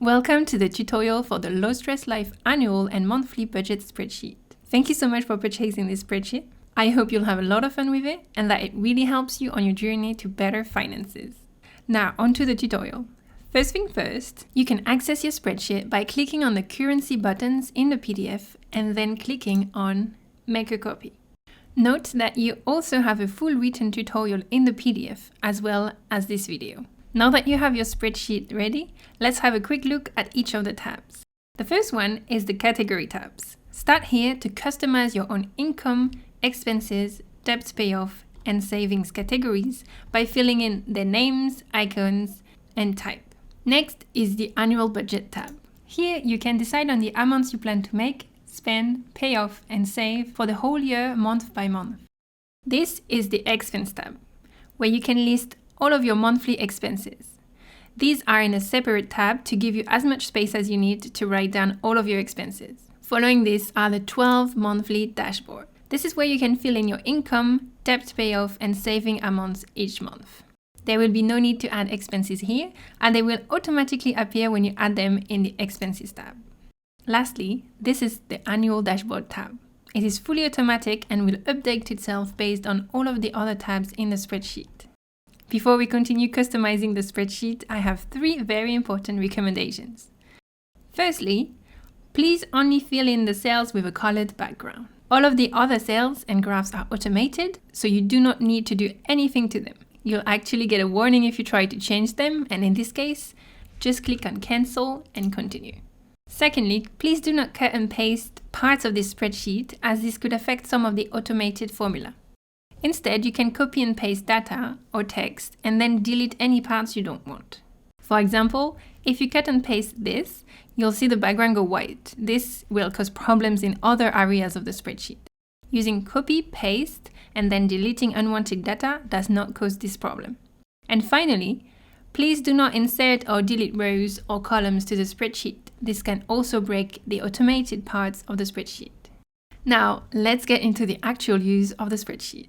Welcome to the tutorial for the LowStressLife annual and monthly budget spreadsheet. Thank you so much for purchasing this spreadsheet. I hope you'll have a lot of fun with it and that it really helps you on your journey to better finances. Now, onto the tutorial. First thing first, you can access your spreadsheet by clicking on the currency buttons in the PDF and then clicking on Make a Copy. Note that you also have a full written tutorial in the PDF as well as this video. Now that you have your spreadsheet ready, let's have a quick look at each of the tabs. The first one is the category tabs. Start here to customize your own income, expenses, debt payoff, and savings categories by filling in their names, icons, and type. Next is the annual budget tab. Here you can decide on the amounts you plan to make, spend, pay off, and save for the whole year month by month. This is the expense tab, where you can list all of your monthly expenses. These are in a separate tab to give you as much space as you need to write down all of your expenses. Following this are the 12 monthly dashboard. This is where you can fill in your income, debt payoff, and saving amounts each month. There will be no need to add expenses here, and they will automatically appear when you add them in the expenses tab. Lastly, this is the annual dashboard tab. It is fully automatic and will update itself based on all of the other tabs in the spreadsheet. Before we continue customizing the spreadsheet, I have 3 very important recommendations. Firstly, please only fill in the cells with a colored background. All of the other cells and graphs are automated, so you do not need to do anything to them. You'll actually get a warning if you try to change them, and in this case, just click on Cancel and Continue. Secondly, please do not cut and paste parts of this spreadsheet, as this could affect some of the automated formula. Instead, you can copy and paste data or text and then delete any parts you don't want. For example, if you cut and paste this, you'll see the background go white. This will cause problems in other areas of the spreadsheet. Using copy, paste, and then deleting unwanted data does not cause this problem. And finally, please do not insert or delete rows or columns to the spreadsheet. This can also break the automated parts of the spreadsheet. Now, let's get into the actual use of the spreadsheet.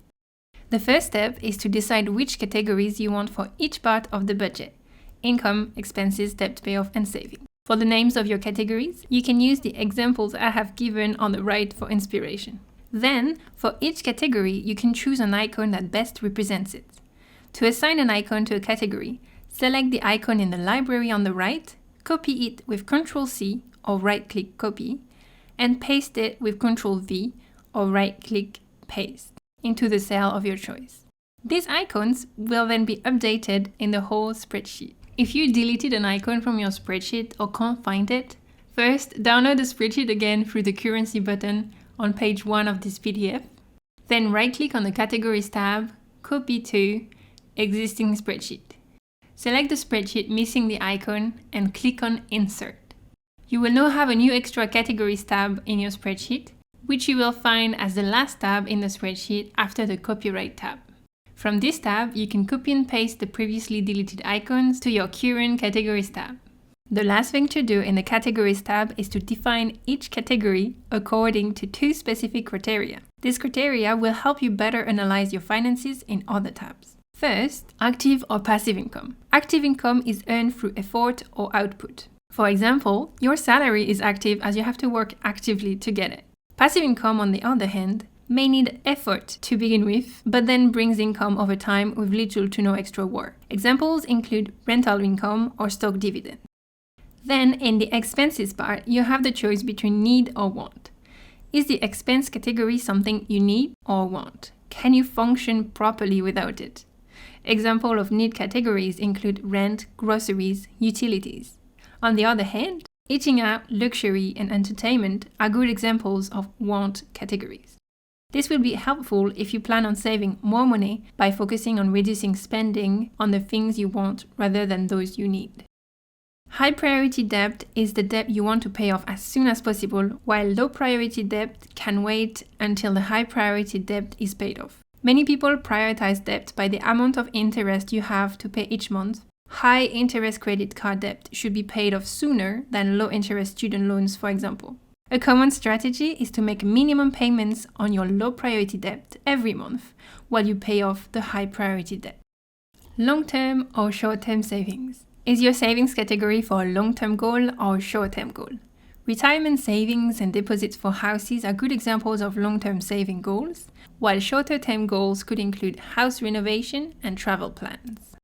The first step is to decide which categories you want for each part of the budget: income, expenses, debt payoff, and saving. For the names of your categories, you can use the examples I have given on the right for inspiration. Then, for each category, you can choose an icon that best represents it. To assign an icon to a category, select the icon in the library on the right, copy it with Ctrl+C or right-click copy, and paste it with Ctrl+V or right-click paste into the cell of your choice. These icons will then be updated in the whole spreadsheet. If you deleted an icon from your spreadsheet or can't find it, first download the spreadsheet again through the currency button on page 1 of this PDF. Then right-click on the Categories tab, copy to Existing Spreadsheet. Select the spreadsheet missing the icon and click on Insert. You will now have a new extra Categories tab in your spreadsheet, which you will find as the last tab in the spreadsheet after the Copyright tab. From this tab, you can copy and paste the previously deleted icons to your current Categories tab. The last thing to do in the Categories tab is to define each category according to 2 specific criteria. These criteria will help you better analyze your finances in other tabs. First, active or passive income. Active income is earned through effort or output. For example, your salary is active as you have to work actively to get it. Passive income, on the other hand, may need effort to begin with, but then brings income over time with little to no extra work. Examples include rental income or stock dividend. Then, in the expenses part, you have the choice between need or want. Is the expense category something you need or want? Can you function properly without it? Examples of need categories include rent, groceries, utilities. On the other hand, eating out, luxury, and entertainment are good examples of want categories. This will be helpful if you plan on saving more money by focusing on reducing spending on the things you want rather than those you need. High priority debt is the debt you want to pay off as soon as possible, while low priority debt can wait until the high priority debt is paid off. Many people prioritize debt by the amount of interest you have to pay each month. High interest credit card debt should be paid off sooner than low interest student loans, for example. A common strategy is to make minimum payments on your low priority debt every month while you pay off the high priority debt. Long-term or short-term savings. Is your savings category for a long-term goal or a short-term goal? Retirement savings and deposits for houses are good examples of long-term saving goals, while shorter-term goals could include house renovation and travel plans.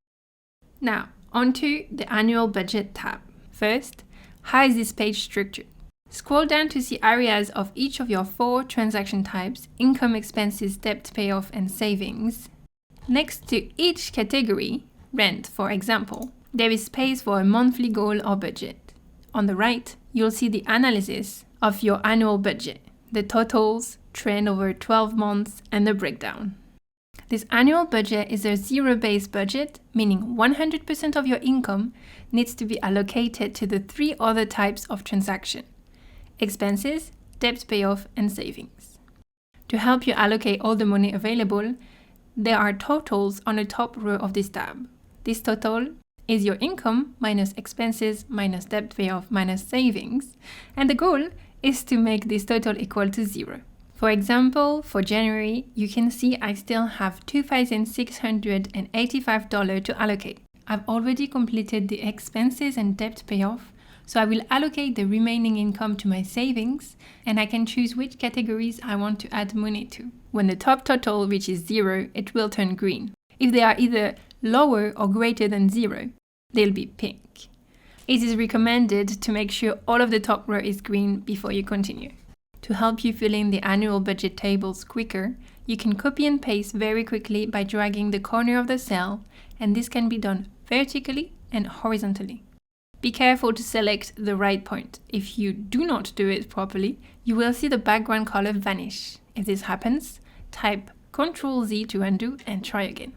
Now, onto the annual budget tab. First, how is this page structured? Scroll down to see areas of each of your 4 transaction types: income, expenses, debt payoff, and savings. Next to each category, rent, for example, there is space for a monthly goal or budget. On the right, you'll see the analysis of your annual budget, the totals, trend over 12 months, and the breakdown. This annual budget is a zero-based budget, meaning 100% of your income needs to be allocated to the 3 other types of transaction: expenses, debt payoff, and savings. To help you allocate all the money available, there are totals on the top row of this tab. This total is your income minus expenses minus debt payoff minus savings, and the goal is to make this total equal to 0. For example, for January, you can see I still have $2,685 to allocate. I've already completed the expenses and debt payoff, so I will allocate the remaining income to my savings, and I can choose which categories I want to add money to. When the top total reaches 0, it will turn green. If they are either lower or greater than 0, they'll be pink. It is recommended to make sure all of the top row is green before you continue. To help you fill in the annual budget tables quicker, you can copy and paste very quickly by dragging the corner of the cell, and this can be done vertically and horizontally. Be careful to select the right point. If you do not do it properly, you will see the background color vanish. If this happens, type Ctrl-Z to undo and try again.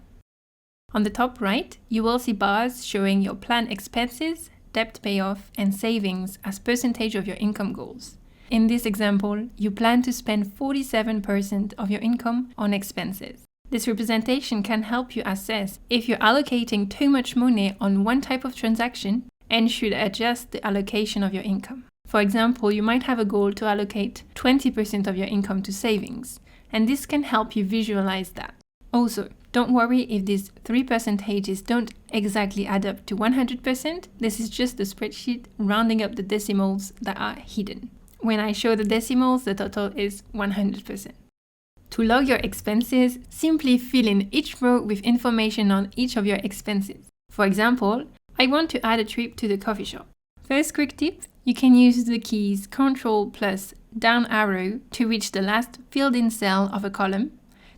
On the top right, you will see bars showing your planned expenses, debt payoff, and savings as percentage of your income goals. In this example, you plan to spend 47% of your income on expenses. This representation can help you assess if you're allocating too much money on one type of transaction and should adjust the allocation of your income. For example, you might have a goal to allocate 20% of your income to savings, and this can help you visualize that. Also, don't worry if these 3 percentages don't exactly add up to 100%. This is just the spreadsheet rounding up the decimals that are hidden. When I show the decimals, the total is 100%. To log your expenses, simply fill in each row with information on each of your expenses. For example, I want to add a trip to the coffee shop. First quick tip, you can use the keys Ctrl plus down arrow to reach the last filled in cell of a column,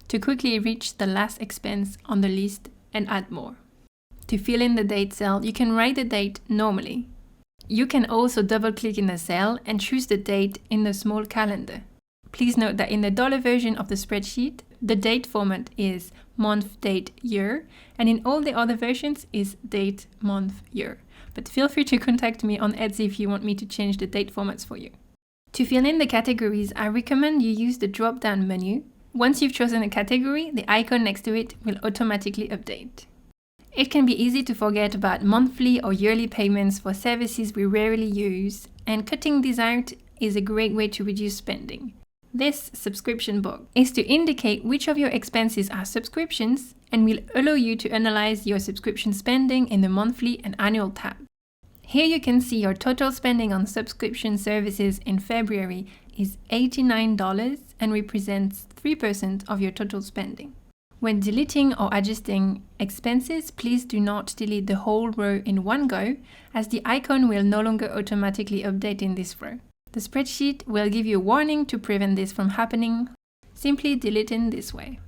to quickly reach the last expense on the list and add more. To fill in the date cell, you can write the date normally. You can also double-click in the cell and choose the date in the small calendar. Please note that in the dollar version of the spreadsheet, the date format is month, date, year, and in all the other versions is date, month, year. But feel free to contact me on Etsy if you want me to change the date formats for you. To fill in the categories, I recommend you use the drop-down menu. Once you've chosen a category, the icon next to it will automatically update. It can be easy to forget about monthly or yearly payments for services we rarely use, and cutting these out is a great way to reduce spending. This subscription box is to indicate which of your expenses are subscriptions and will allow you to analyze your subscription spending in the monthly and annual tab. Here you can see your total spending on subscription services in February is $89 and represents 3% of your total spending. When deleting or adjusting expenses, please do not delete the whole row in one go, as the icon will no longer automatically update in this row. The spreadsheet will give you a warning to prevent this from happening. Simply delete in this way.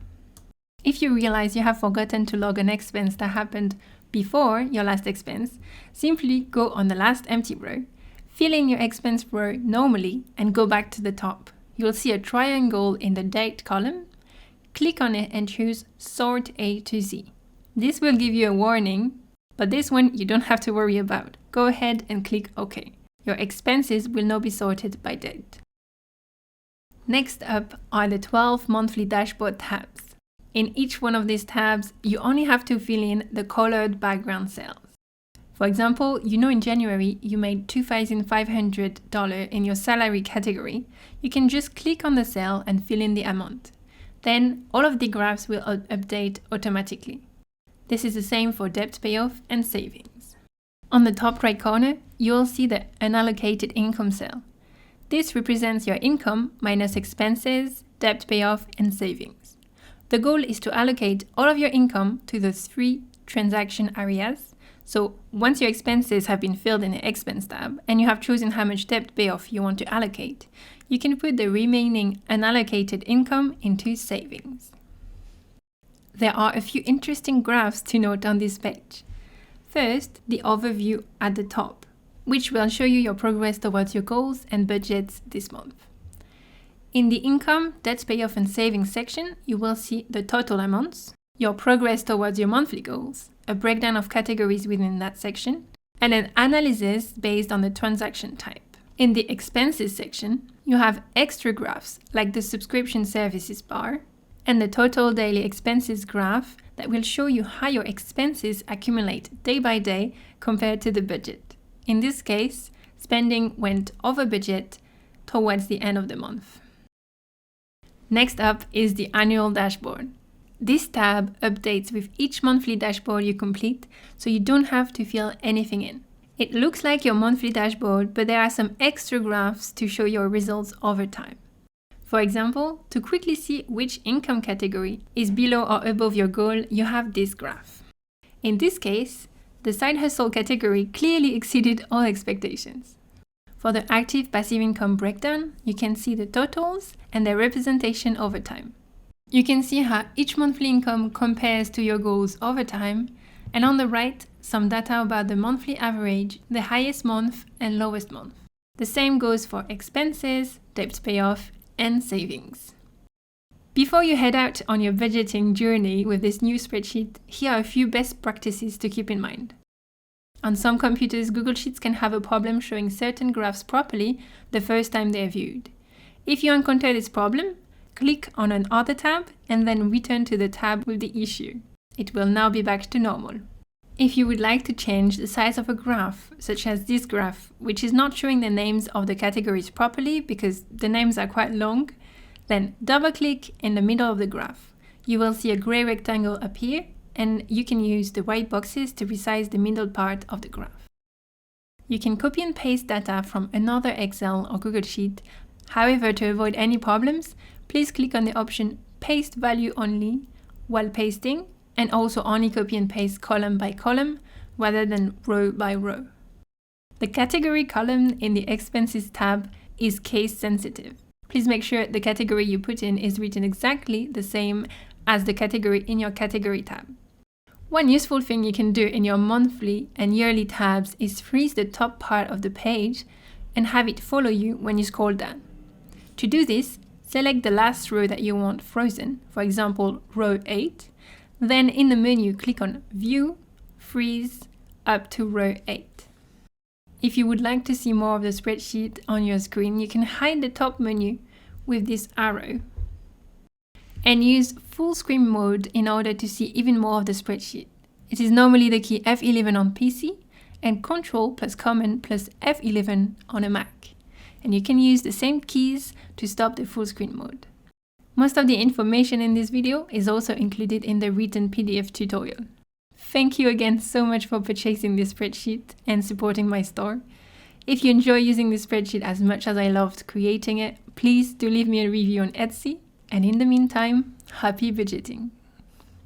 If you realize you have forgotten to log an expense that happened before your last expense, simply go on the last empty row, fill in your expense row normally, and go back to the top. You'll see a triangle in the date column. Click on it and choose Sort A to Z. This will give you a warning, but this one you don't have to worry about. Go ahead and click OK. Your expenses will now be sorted by date. Next up are the 12 monthly dashboard tabs. In each one of these tabs, you only have to fill in the colored background cells. For example, you know in January you made $2,500 in your salary category. You can just click on the cell and fill in the amount. Then all of the graphs will update automatically. This is the same for debt payoff and savings. On the top right corner, you'll see the unallocated income cell. This represents your income minus expenses, debt payoff, and savings. The goal is to allocate all of your income to the 3 transaction areas. So once your expenses have been filled in the expense tab and you have chosen how much debt payoff you want to allocate, you can put the remaining unallocated income into savings. There are a few interesting graphs to note on this page. First, the overview at the top, which will show you your progress towards your goals and budgets this month. In the income, debt payoff and savings section, you will see the total amounts, your progress towards your monthly goals, a breakdown of categories within that section, and an analysis based on the transaction type. In the expenses section, you have extra graphs like the subscription services bar and the total daily expenses graph that will show you how your expenses accumulate day by day compared to the budget. In this case, spending went over budget towards the end of the month. Next up is the annual dashboard. This tab updates with each monthly dashboard you complete, so you don't have to fill anything in. It looks like your monthly dashboard, but there are some extra graphs to show your results over time. For example, to quickly see which income category is below or above your goal, you have this graph. In this case, the side hustle category clearly exceeded all expectations. For the active passive income breakdown, you can see the totals and their representation over time. You can see how each monthly income compares to your goals over time, and on the right, some data about the monthly average, the highest month and lowest month. The same goes for expenses, debt payoff, and savings. Before you head out on your budgeting journey with this new spreadsheet, here are a few best practices to keep in mind. On some computers, Google Sheets can have a problem showing certain graphs properly the first time they're viewed. If you encounter this problem, click on an Other tab and then return to the tab with the issue. It will now be back to normal. If you would like to change the size of a graph, such as this graph, which is not showing the names of the categories properly because the names are quite long, then double-click in the middle of the graph. You will see a gray rectangle appear, and you can use the white boxes to resize the middle part of the graph. You can copy and paste data from another Excel or Google Sheet. However, to avoid any problems, please click on the option Paste Value Only while pasting, and also only copy and paste column by column rather than row by row. The category column in the Expenses tab is case sensitive. Please make sure the category you put in is written exactly the same as the category in your category tab. One useful thing you can do in your monthly and yearly tabs is freeze the top part of the page and have it follow you when you scroll down. To do this, select the last row that you want frozen, for example, row 8. Then in the menu, click on View, Freeze, up to row 8. If you would like to see more of the spreadsheet on your screen, you can hide the top menu with this arrow and use full screen mode in order to see even more of the spreadsheet. It is normally the key F11 on PC and Ctrl plus Command plus F11 on a Mac. And you can use the same keys to stop the full screen mode. Most of the information in this video is also included in the written PDF tutorial. Thank you again so much for purchasing this spreadsheet and supporting my store. If you enjoy using this spreadsheet as much as I loved creating it, please do leave me a review on Etsy. And in the meantime, happy budgeting!